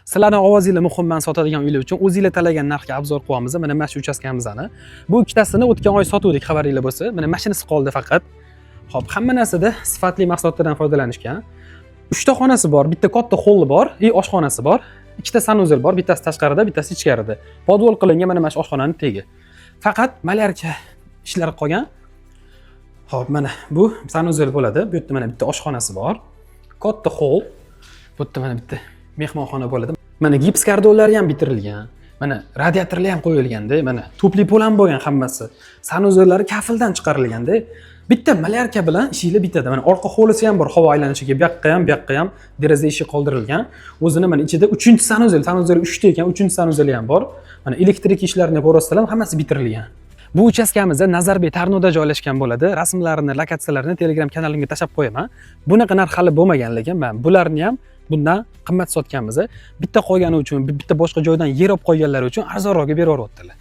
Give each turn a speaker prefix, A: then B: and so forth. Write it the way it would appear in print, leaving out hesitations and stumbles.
A: Sizlarning ovozinglar muhim, men sotadigan uylar uchun o'zingizlar talagan narxga obzor qilyapmiz. Mana mana shu uchastkamizni. Bu ikkitasini o'tgan oy sotuvdik, xabaringlar bo'lsa. Mana mashinasi qoldi faqat. Xo'p, hamma narsada sifatli mahsulotlardan foydalanishgan. 3 ta xonasi bor, bitta katta holli bor, oshxonasi bor. 2 ta sanuzel bor, bittasi tashqarida, bittasi ichkarida. Podvol qilingan mana shu oshxonaning tegi. Faqat malyarka ishlari qolgan. Xo'p, mana bu sanuzel bo'ladi. Bu yerda mana bitta oshxonasi bor. Katta hol. Bu yerda mana bitta mehmonxona bo'ladi. Mana gips kardonlari ham bitirilgan. Mana radiatorlar ham qo'yilganda, mana tupli pol ham bo'lgan hammasi. Sanuzellari kafildan chiqarilganda, bitta malyarka bilan ishinglar bitadi. Mana orqa hovlisi ham bor, havo aylanishiga. Bu yoqqa ham deraza eshik qoldirilgan. O'zini mana ichida 3-sanuzel, sanuzel 3 ta ekan, 3-sanuzeli ham bor. Mana elektrik ishlarini ko'rasizlar, hammasi bitirilgan. Bu uchastkamizda Nazarbek Tarnoda joylashgan bo'ladi. Rasmlarini, lokatsiyalarini Telegram kanalimga tashab qo'yaman. Bunaqa narx hali bo'lmagan, lekin men bularni ham bundan qimmat sotganmiz. Bitta qolgani uchun, bitta boshqa joydan yer olib qo'yganlar uchun arzonroqga berib yuryaptilar.